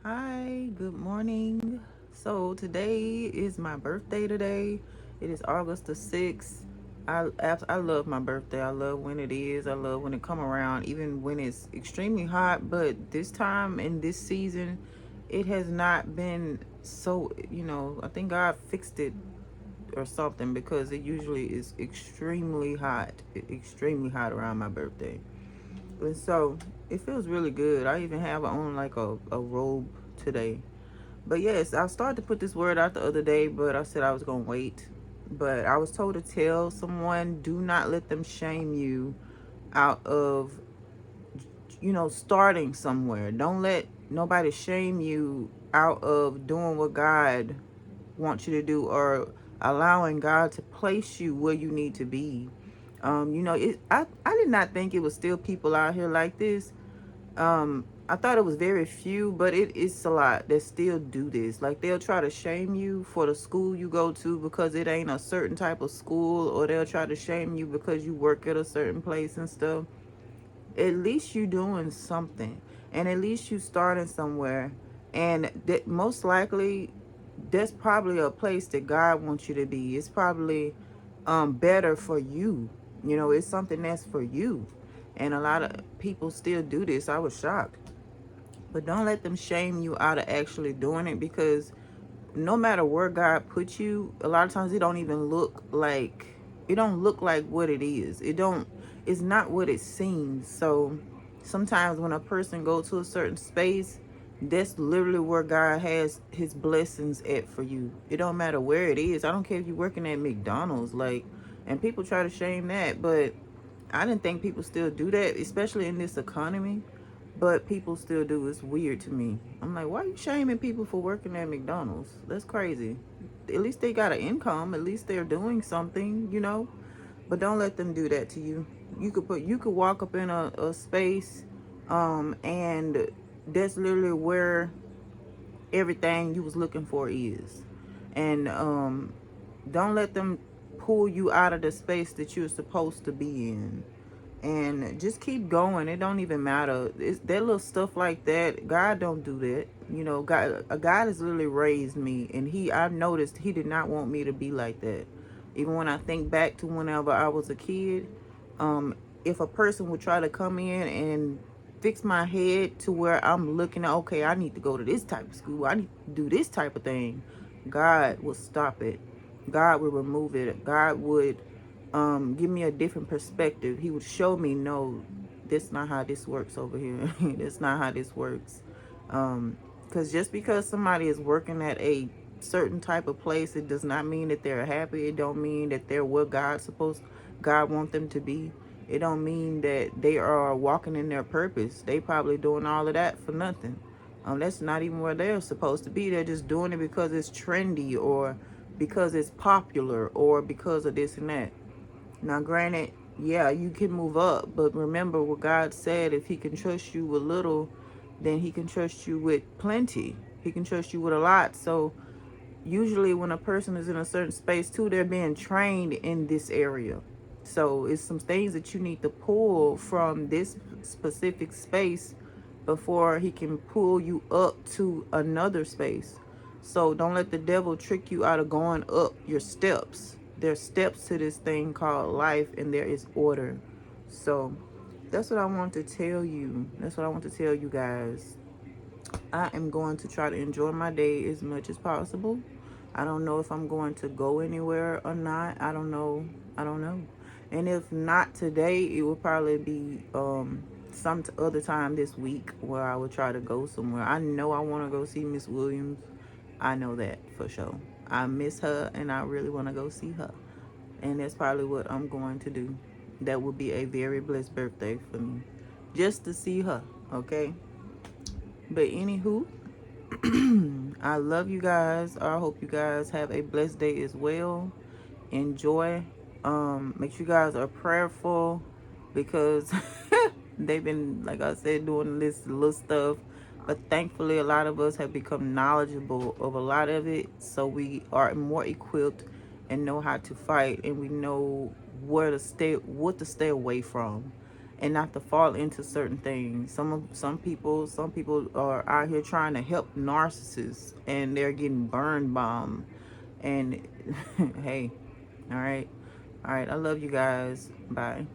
Hi, good morning. So today is my birthday today. It is August the 6th. I love my birthday. I love when it is. I love when it come around even when it's extremely hot, but this time in this season it has not been so, I think God fixed it or something because it usually is extremely hot around my birthday. And so it feels really good. I even have on like a robe today. But yes, I started to put this word out the other day, but I said I was going to wait. But I was told to tell someone, do not let them shame you out of, starting somewhere. Don't let nobody shame you out of doing what God wants you to do, or allowing God to place you where you need to be. I did not think it was still people out here like this. I thought it was very few, but it is a lot that still do this. Like, they'll try to shame you for the school you go to because it ain't a certain type of school, or they'll try to shame you because you work at a certain place and stuff. At least you doing something, and at least you starting somewhere, and that most likely that's probably a place that God wants you to be. It's probably better for you. It's something that's for you. And a lot of people still do this. I was shocked. But don't let them shame you out of actually doing it, because no matter where God puts you, a lot of times it don't look like what it is. It's not what it seems. So sometimes when a person go to a certain space, that's literally where God has his blessings at for you. It don't matter where it is. I don't care if you're working at McDonald's, and people try to shame that, but I didn't think people still do that, especially in this economy. But people still do. It's weird to me. I'm like, why are you shaming people for working at McDonald's? That's crazy. At least they got an income. At least they're doing something. But don't let them do that to you. You could walk up in a space, and that's literally where everything you was looking for is. And don't let them pull you out of the space that you're supposed to be in. And just keep going. It don't even matter. It's that little stuff like that. God don't do that. God has literally raised me, and I noticed he did not want me to be like that. Even when I think back to whenever I was a kid, um, if a person would try to come in and fix my head to where I'm looking at, okay, I need to go to this type of school, I need to do this type of thing, God will stop it. God would remove it. God would give me a different perspective. He would show me, no, that's not how this works over here. That's not how this works. Because just because somebody is working at a certain type of place, it does not mean that they're happy. It don't mean that they're what God want them to be. It don't mean that they are walking in their purpose. They probably doing all of that for nothing. That's not even where they're supposed to be. They're just doing it because it's trendy, or because it's popular, or because of this and that. Now, granted, yeah, you can move up, but remember what God said: if he can trust you with little, then he can trust you with plenty. He can trust you with a lot. So usually when a person is in a certain space too, they're being trained in this area. So it's some things that you need to pull from this specific space before he can pull you up to another space. So don't let the devil trick you out of going up your steps. There's steps to this thing called life, and there is order. So that's what I want to tell you. That's what I want to tell you guys. I am going to try to enjoy my day as much as possible. I don't know if I'm going to go anywhere or not. I don't know. I don't know. And if not today, it will probably be some other time this week where I will try to go somewhere. I know I want to go see Miss Williams. I know that for sure. I miss her, and I really want to go see her. And that's probably what I'm going to do. That would be a very blessed birthday for me. Just to see her, okay? But anywho, I love you guys. I hope you guys have a blessed day as well. Enjoy. Make sure you guys are prayerful, because they've been, like I said, doing this little stuff. But thankfully, a lot of us have become knowledgeable of a lot of it. So we are more equipped and know how to fight, and we know what to stay away from. and not to fall into certain things. Some people are out here trying to help narcissists, and they're getting burned bomb. And hey, all right, I love you guys. Bye.